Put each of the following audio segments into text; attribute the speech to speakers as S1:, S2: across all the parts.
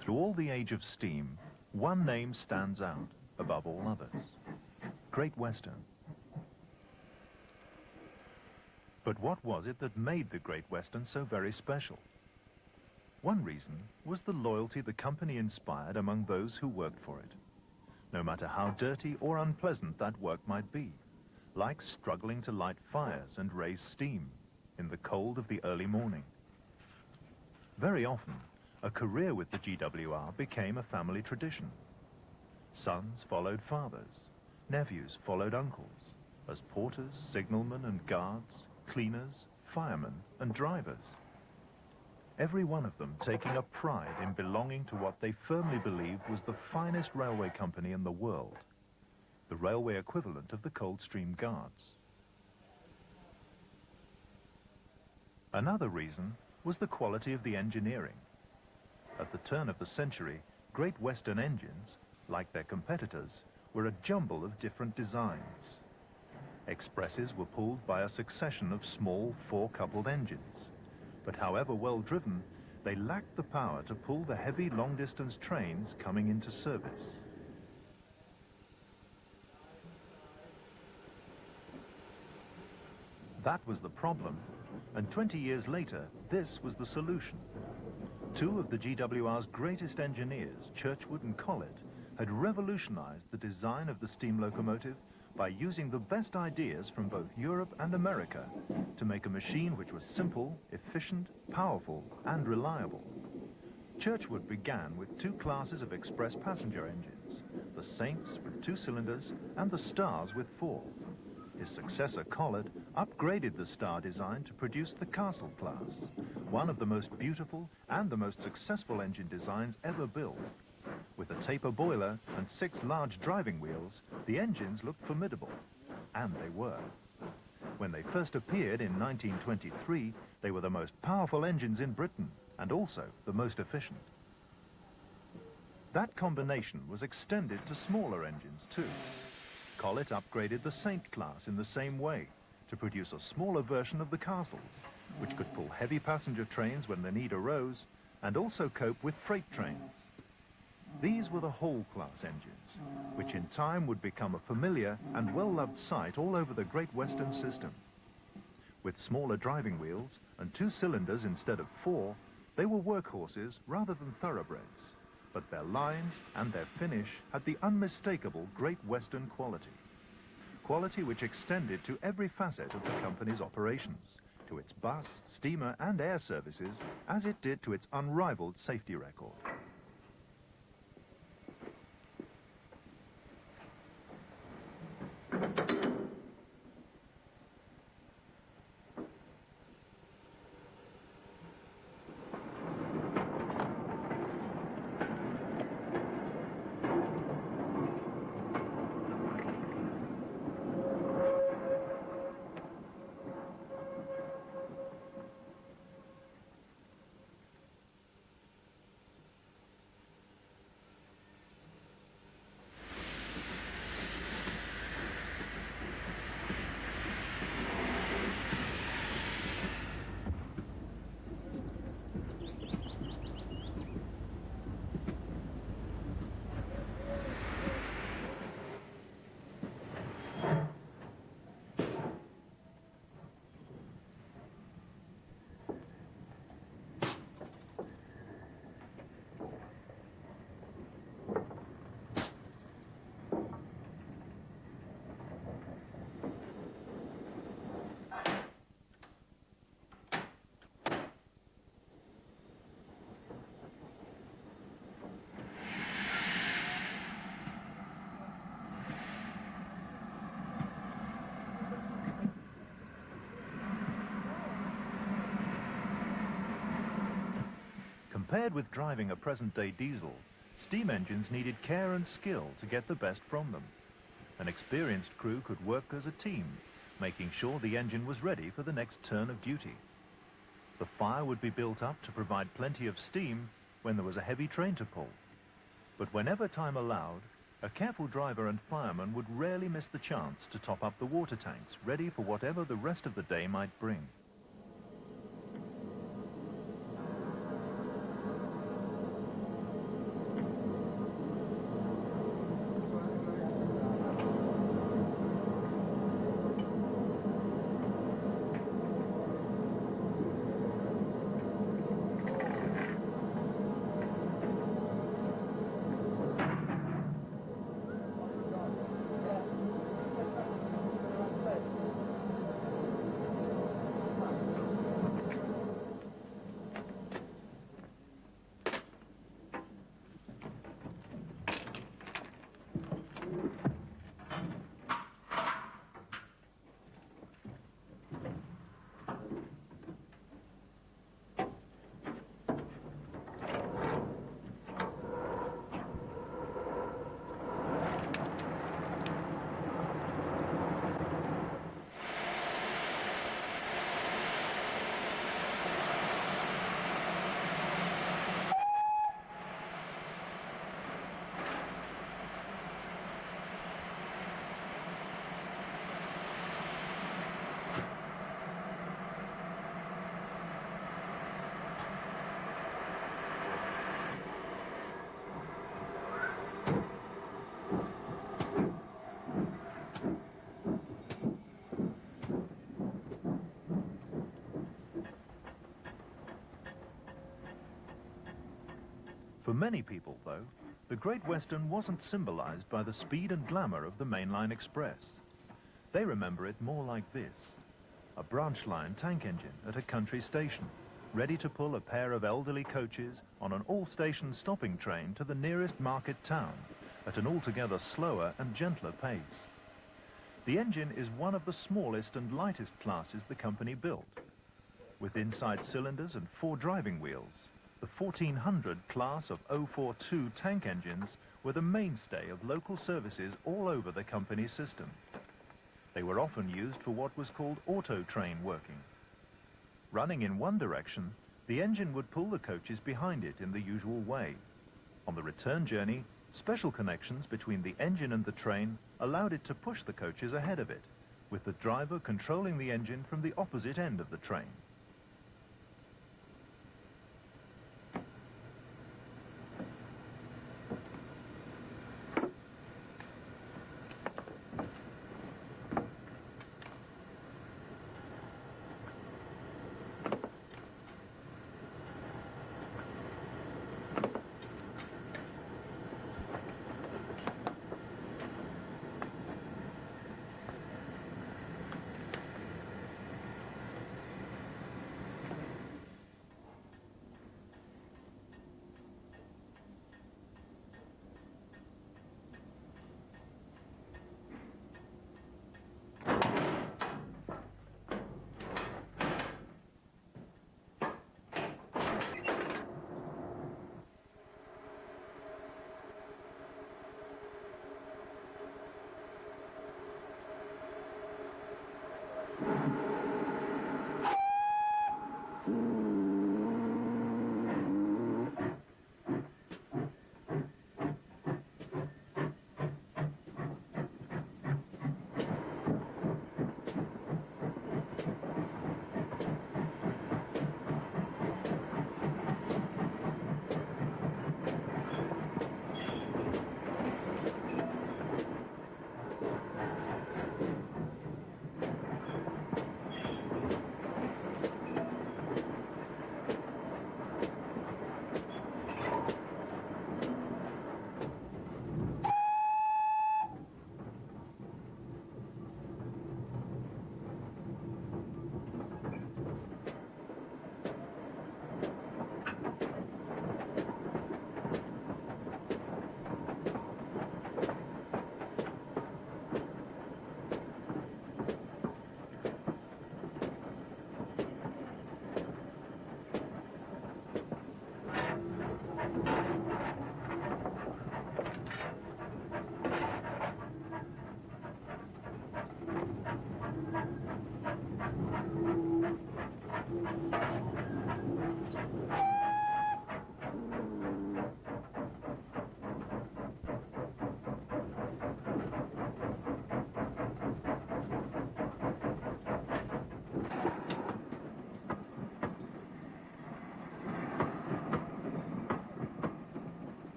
S1: Through all the age of steam, one name stands out above all others: Great Western. But what was it that made the Great Western so very special? One reason was the loyalty the company inspired among those who worked for it, no matter how dirty or unpleasant that work might be, like struggling to light fires and raise steam in the cold of the early morning. Very often, a career with the GWR became a family tradition. Sons followed fathers, nephews followed uncles, as porters, signalmen and guards, cleaners, firemen and drivers. Every one of them taking a pride in belonging to what they firmly believed was the finest railway company in the world, the railway equivalent of the Coldstream Guards. Another reason was the quality of the engineering. At the turn of the century, Great Western engines, like their competitors, were a jumble of different designs. Expresses were pulled by a succession of small four-coupled engines, but however well driven, they lacked the power to pull the heavy long-distance trains coming into service. That was the problem, and 20 years later, this was the solution. Two of the GWR's greatest engineers, Churchwood and Collett, had revolutionized the design of the steam locomotive by using the best ideas from both Europe and America to make a machine which was simple, efficient, powerful, and reliable. Churchwood began with two classes of express passenger engines, the Saints with 2 cylinders and the Stars with 4. His successor, Collett, upgraded the Star design to produce the Castle class, one of the most beautiful and the most successful engine designs ever built. With a taper boiler and 6 large driving wheels, the engines looked formidable, and they were. When they first appeared in 1923, they were the most powerful engines in Britain, and also the most efficient. That combination was extended to smaller engines too. Collett upgraded the Saint class in the same way to produce a smaller version of the Castles, which could pull heavy passenger trains when the need arose, and also cope with freight trains. These were the Hall-class engines, which in time would become a familiar and well-loved sight all over the Great Western system. With smaller driving wheels and 2 cylinders instead of 4, they were workhorses rather than thoroughbreds, but their lines and their finish had the unmistakable Great Western quality. Quality which extended to every facet of the company's operations, to its bus, steamer and air services, as it did to its unrivaled safety record. Compared with driving a present-day diesel, steam engines needed care and skill to get the best from them. An experienced crew could work as a team, making sure the engine was ready for the next turn of duty. The fire would be built up to provide plenty of steam when there was a heavy train to pull. But whenever time allowed, a careful driver and fireman would rarely miss the chance to top up the water tanks, ready for whatever the rest of the day might bring. For many people, though, the Great Western wasn't symbolized by the speed and glamour of the mainline express. They remember it more like this: a branch line tank engine at a country station, ready to pull a pair of elderly coaches on an all-station stopping train to the nearest market town at an altogether slower and gentler pace. The engine is one of the smallest and lightest classes the company built. With inside cylinders and 4 driving wheels, the 1400 class of 042 tank engines were the mainstay of local services all over the company's system. They were often used for what was called auto train working. Running in one direction, the engine would pull the coaches behind it in the usual way. On the return journey, special connections between the engine and the train allowed it to push the coaches ahead of it, with the driver controlling the engine from the opposite end of the train.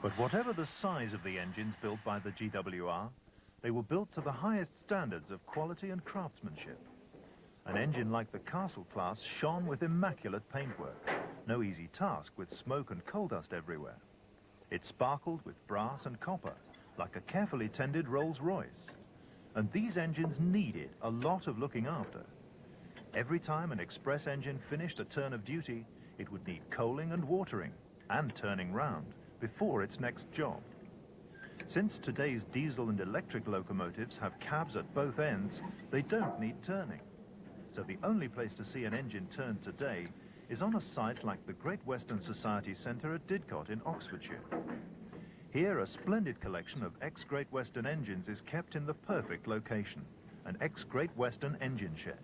S1: But whatever the size of the engines built by the GWR, they were built to the highest standards of quality and craftsmanship. An engine like the Castle class shone with immaculate paintwork, no easy task with smoke and coal dust everywhere. It sparkled with brass and copper, like a carefully tended Rolls-Royce. And these engines needed a lot of looking after. Every time an express engine finished a turn of duty, it would need coaling and watering, and turning round, before its next job. Since today's diesel and electric locomotives have cabs at both ends, they don't need turning. So the only place to see an engine turned today is on a site like the Great Western Society Centre at Didcot in Oxfordshire. Here, a splendid collection of ex-Great Western engines is kept in the perfect location, an ex-Great Western engine shed.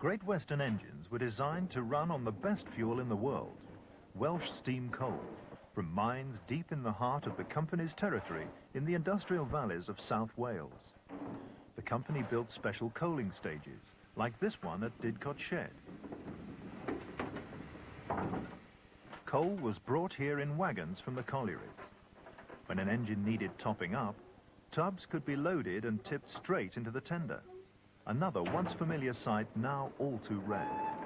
S1: Great Western engines were designed to run on the best fuel in the world, Welsh steam coal, from mines deep in the heart of the company's territory in the industrial valleys of South Wales. The company built special coaling stages, like this one at Didcot Shed. Coal was brought here in wagons from the collieries. When an engine needed topping up, tubs could be loaded and tipped straight into the tender. Another once familiar sight, now all too rare.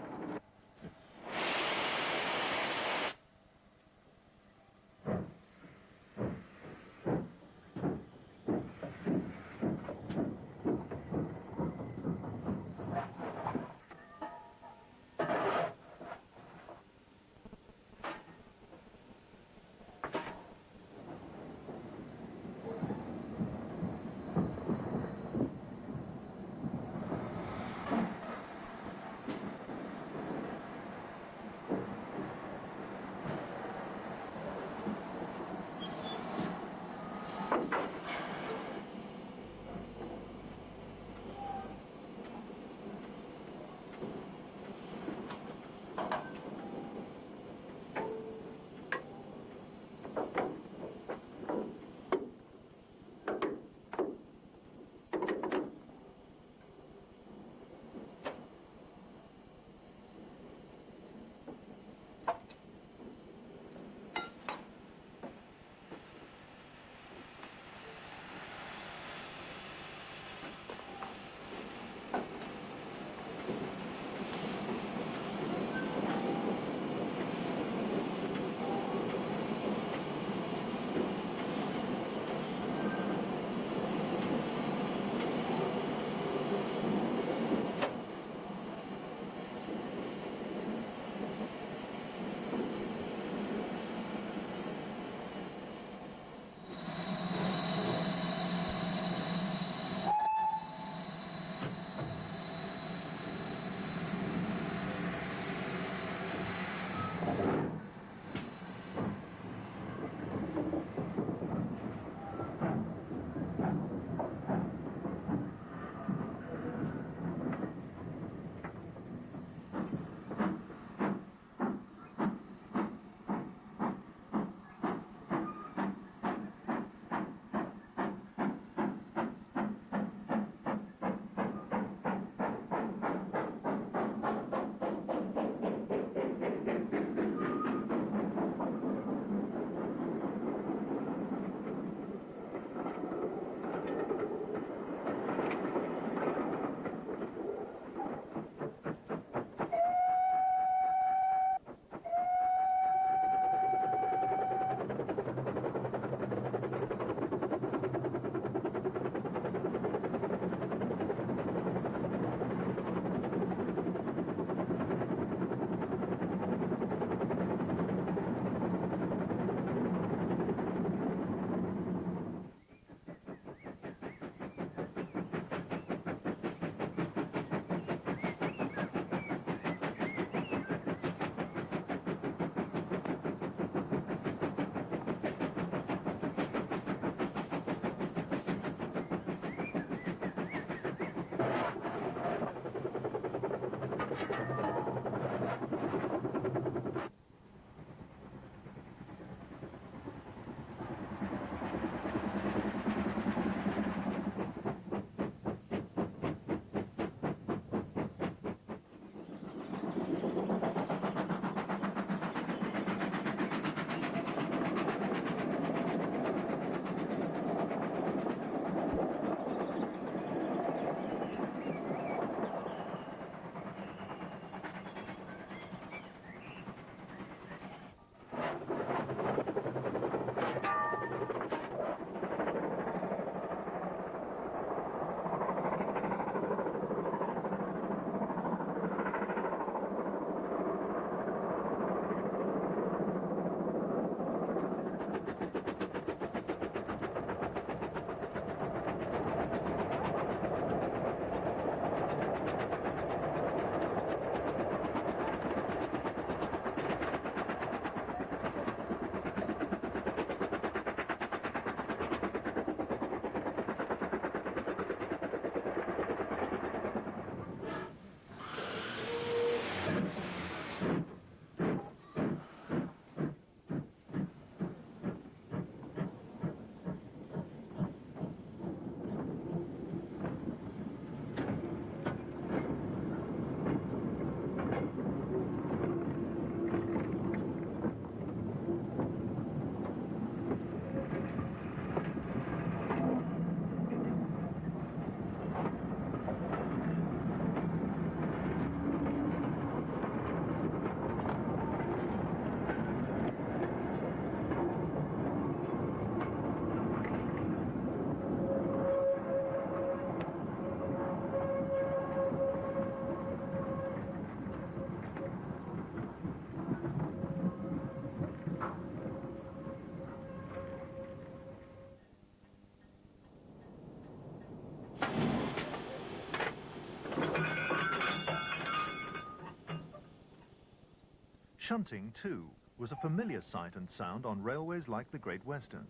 S1: Shunting, too, was a familiar sight and sound on railways like the Great Western.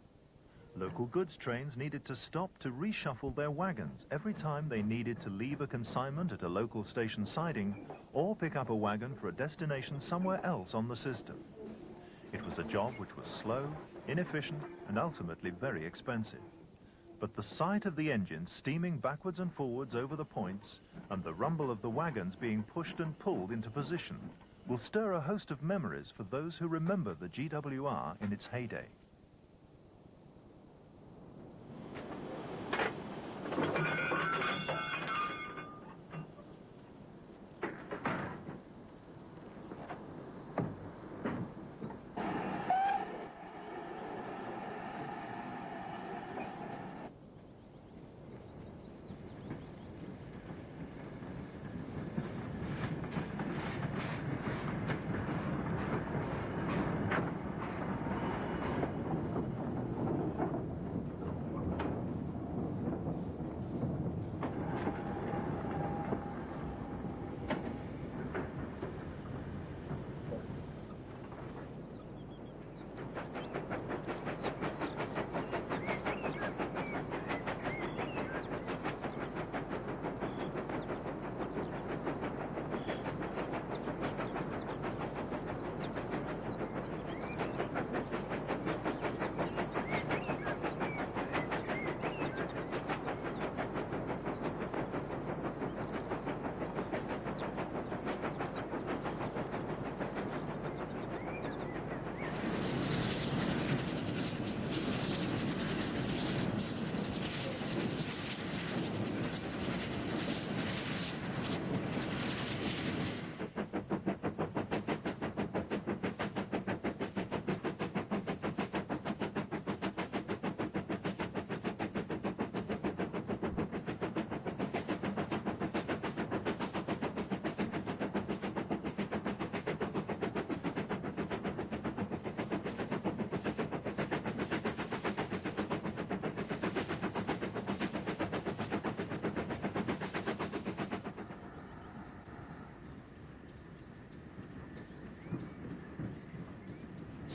S1: Local goods trains needed to stop to reshuffle their wagons every time they needed to leave a consignment at a local station siding or pick up a wagon for a destination somewhere else on the system. It was a job which was slow, inefficient, and ultimately very expensive. But the sight of the engine steaming backwards and forwards over the points and the rumble of the wagons being pushed and pulled into position will stir a host of memories for those who remember the GWR in its heyday.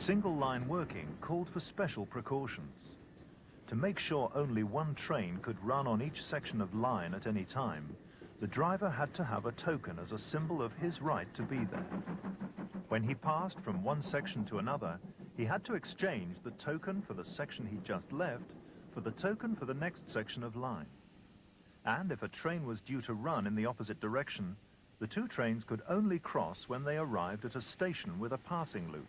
S1: Single line working called for special precautions. To make sure only one train could run on each section of line at any time, the driver had to have a token as a symbol of his right to be there. When he passed from one section to another, he had to exchange the token for the section he just left for the token for the next section of line. And if a train was due to run in the opposite direction, the two trains could only cross when they arrived at a station with a passing loop,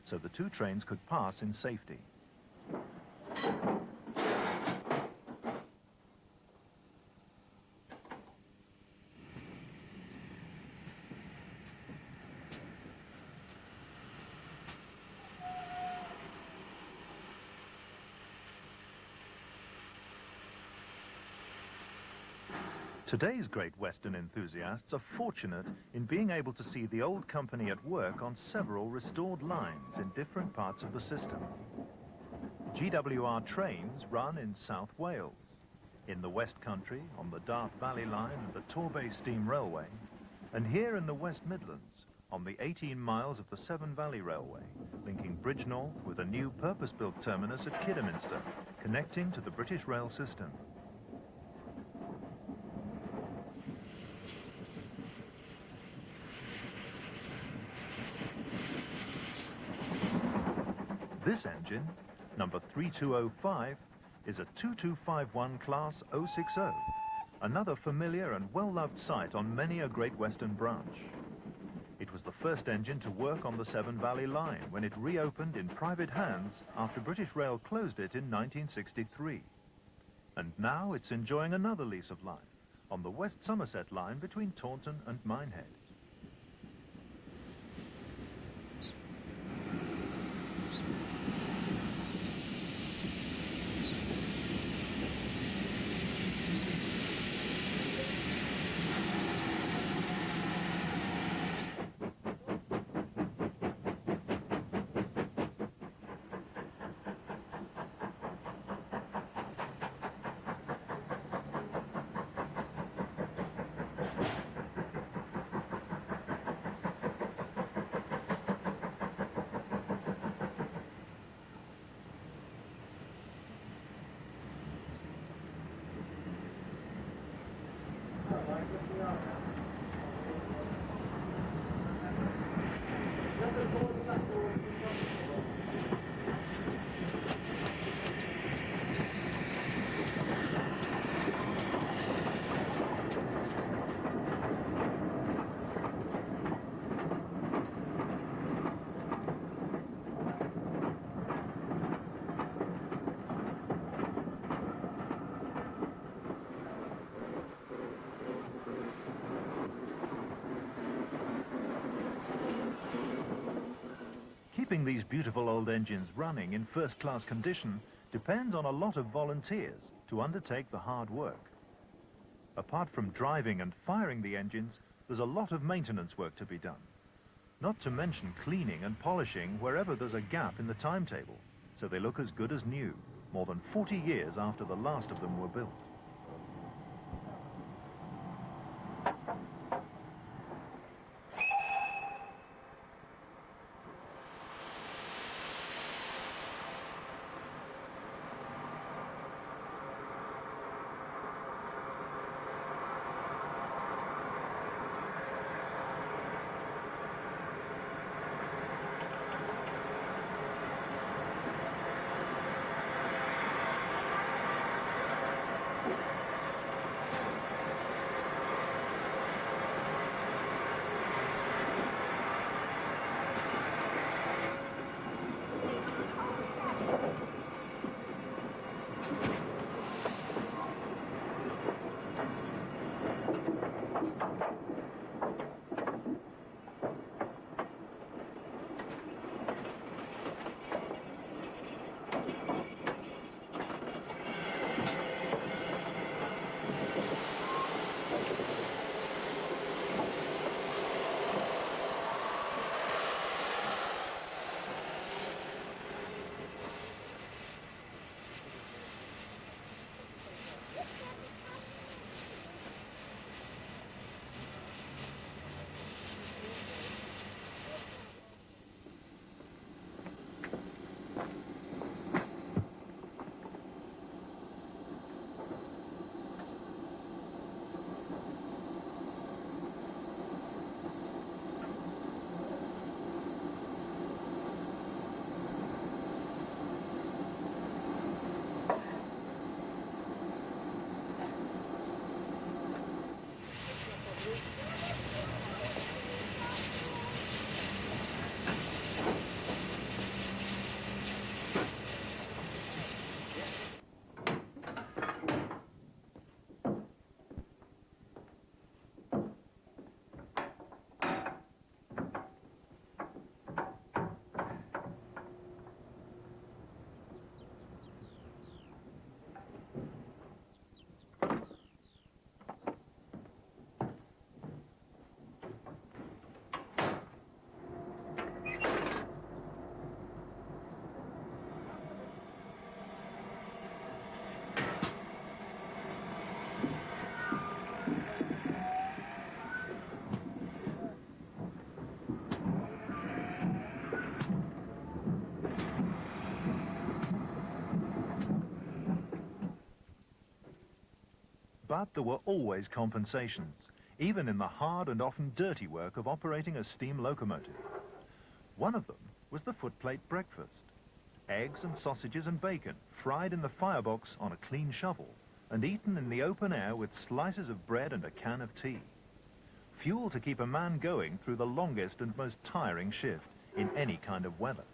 S1: so the two trains could pass in safety. Today's Great Western enthusiasts are fortunate in being able to see the old company at work on several restored lines in different parts of the system. GWR trains run in South Wales, in the West Country on the Dart Valley Line and the Torbay Steam Railway, and here in the West Midlands on the 18 miles of the Severn Valley Railway, linking Bridgnorth with a new purpose-built terminus at Kidderminster, connecting to the British rail system. This engine, number 3205, is a 2251 Class 060, another familiar and well-loved sight on many a Great Western branch. It was the first engine to work on the Severn Valley Line when it reopened in private hands after British Rail closed it in 1963. And now it's enjoying another lease of life on the West Somerset Line between Taunton and Minehead. Keeping these beautiful old engines running in first-class condition depends on a lot of volunteers to undertake the hard work. Apart from driving and firing the engines, there's a lot of maintenance work to be done. Not to mention cleaning and polishing wherever there's a gap in the timetable, so they look as good as new, more than 40 years after the last of them were built. But there were always compensations, even in the hard and often dirty work of operating a steam locomotive. One of them was the footplate breakfast. Eggs and sausages and bacon, fried in the firebox on a clean shovel, and eaten in the open air with slices of bread and a can of tea. Fuel to keep a man going through the longest and most tiring shift in any kind of weather.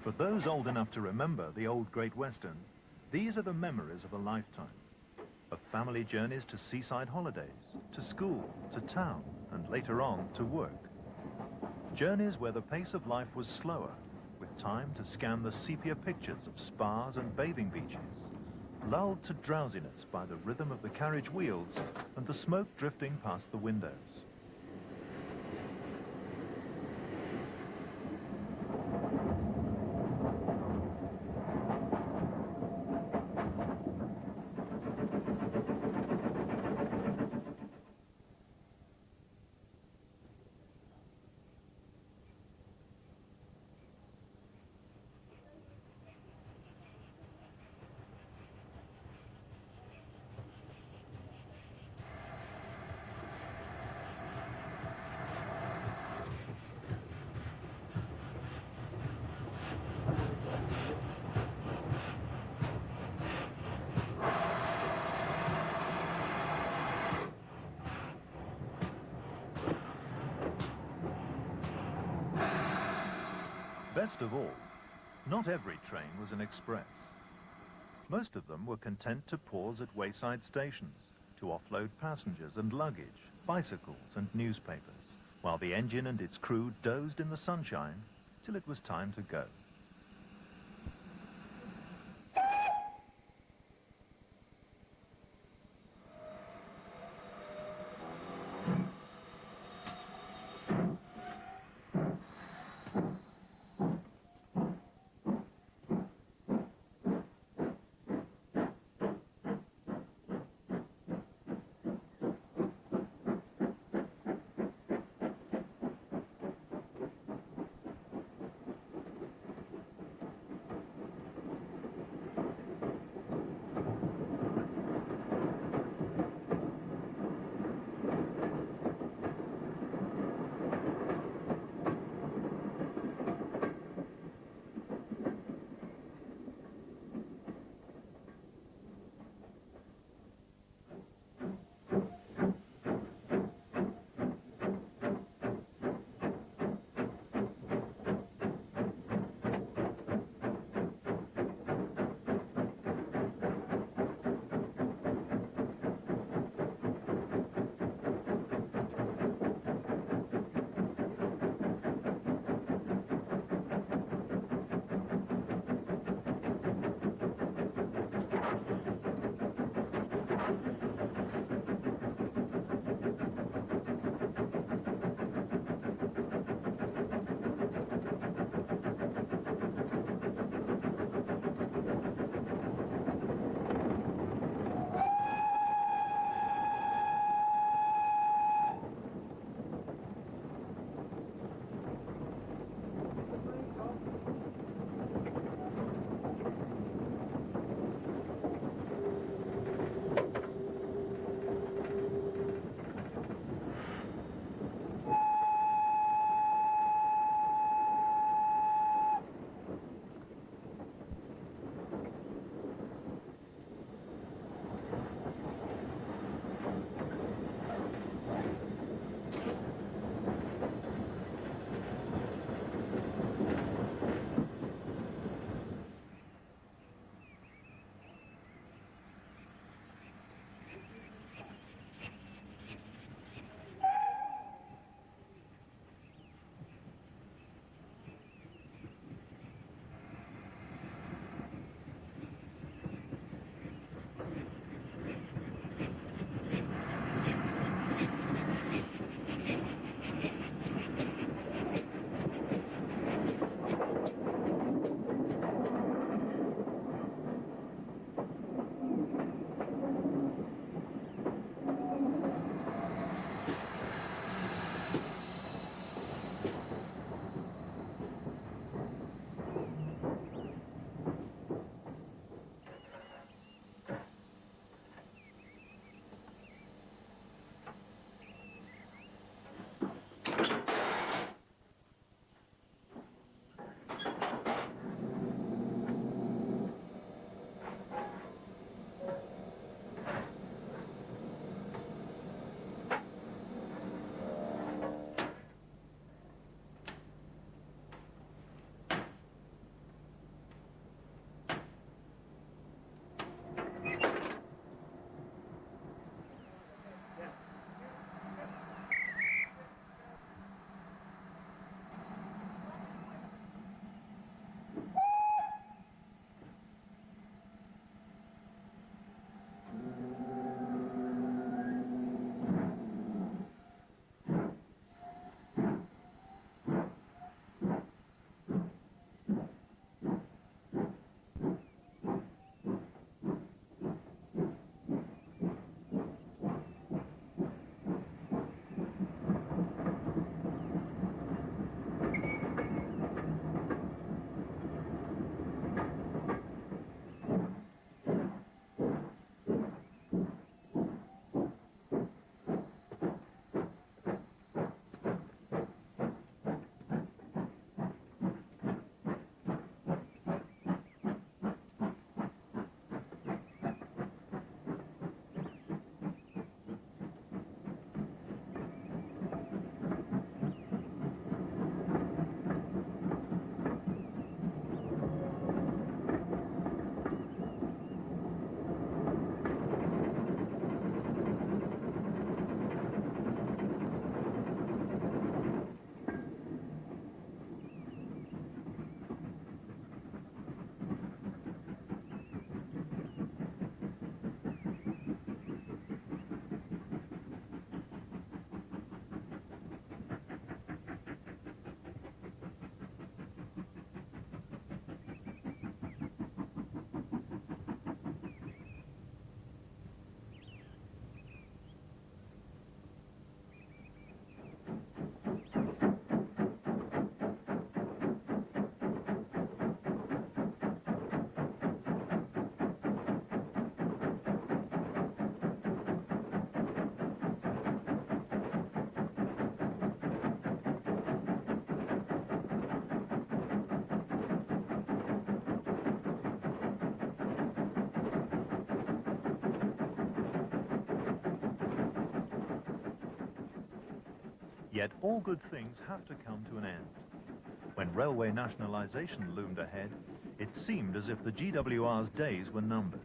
S1: For those old enough to remember the old Great Western, these are the memories of a lifetime. Of family journeys to seaside holidays, to school, to town, and later on to work. Journeys where the pace of life was slower, with time to scan the sepia pictures of spas and bathing beaches, lulled to drowsiness by the rhythm of the carriage wheels and the smoke drifting past the windows. Best of all, not every train was an express. Most of them were content to pause at wayside stations to offload passengers and luggage, bicycles and newspapers, while the engine and its crew dozed in the sunshine till it was time to go. Yet all good things have to come to an end. When railway nationalisation loomed ahead, it seemed as if the GWR's days were numbered.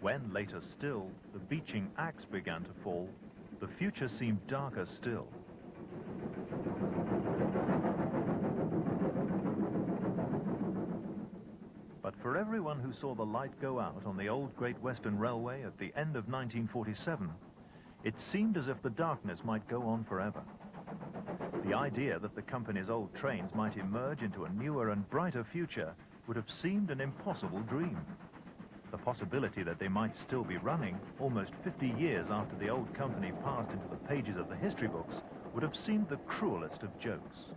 S1: When, later still, the beaching axe began to fall, the future seemed darker still. But for everyone who saw the light go out on the old Great Western Railway at the end of 1947, it seemed as if the darkness might go on forever. The idea that the company's old trains might emerge into a newer and brighter future would have seemed an impossible dream. The possibility that they might still be running almost 50 years after the old company passed into the pages of the history books would have seemed the cruelest of jokes.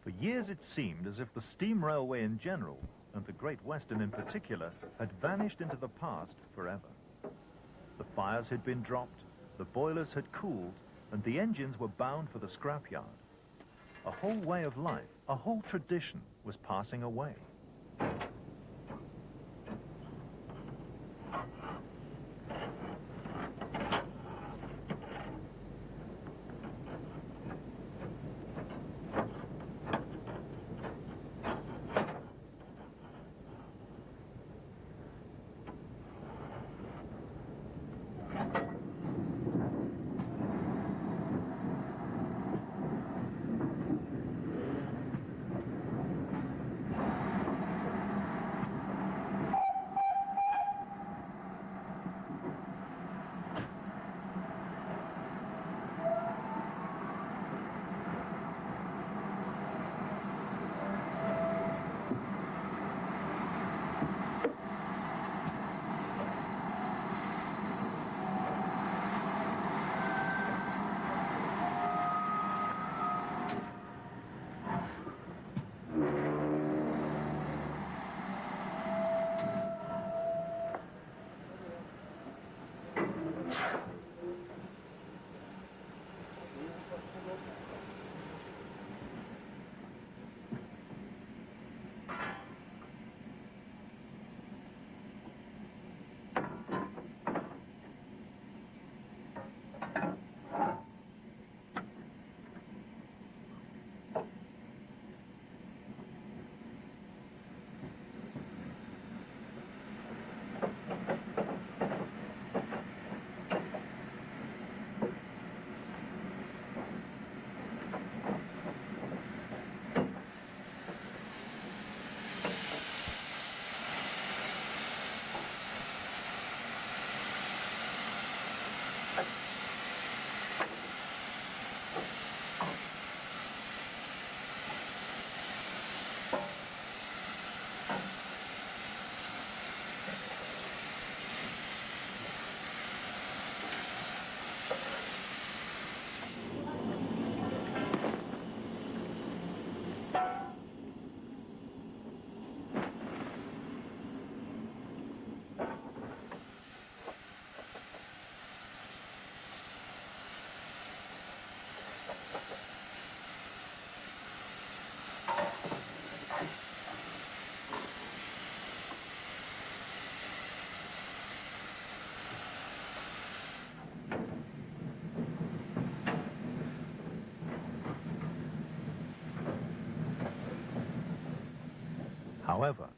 S1: For years it seemed as if the steam railway in general, and the Great Western in particular, had vanished into the past forever. The fires had been dropped, the boilers had cooled, and the engines were bound for the scrapyard. A whole way of life, a whole tradition was passing away. However,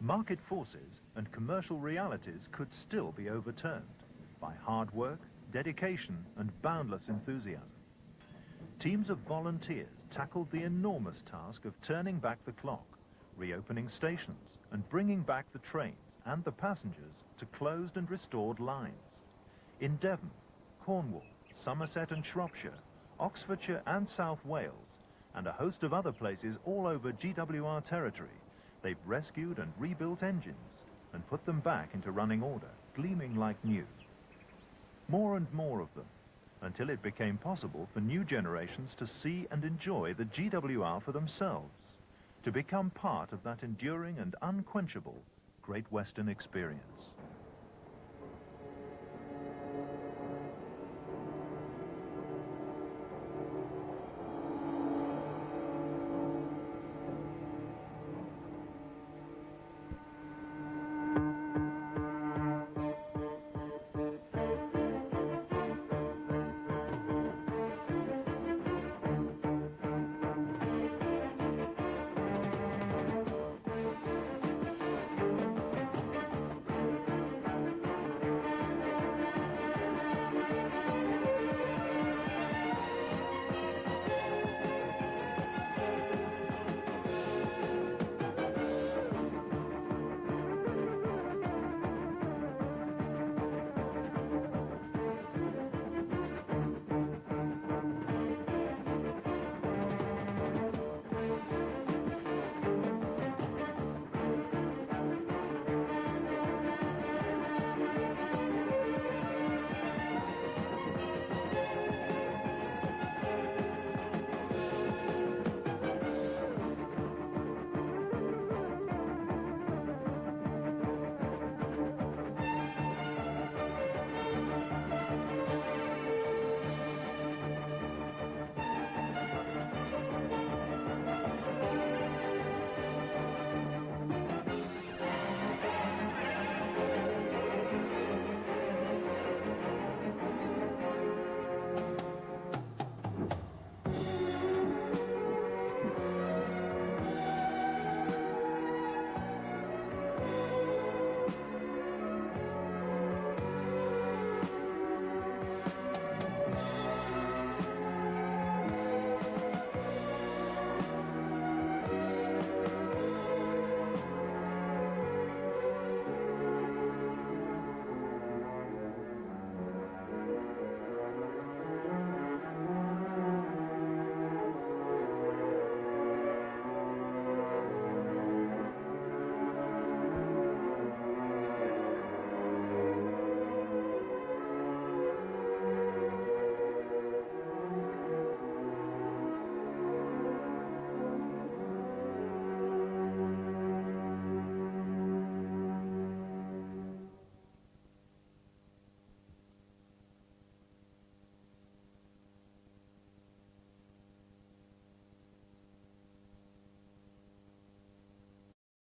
S1: market forces and commercial realities could still be overturned by hard work, dedication, and boundless enthusiasm. Teams of volunteers tackled the enormous task of turning back the clock, reopening stations, and bringing back the trains and the passengers to closed and restored lines. In Devon, Cornwall, Somerset and Shropshire, Oxfordshire and South Wales, and a host of other places all over GWR territory, they've rescued and rebuilt engines and put them back into running order, gleaming like new. More and more of them, until it became possible for new generations to see and enjoy the GWR for themselves, to become part of that enduring and unquenchable Great Western experience.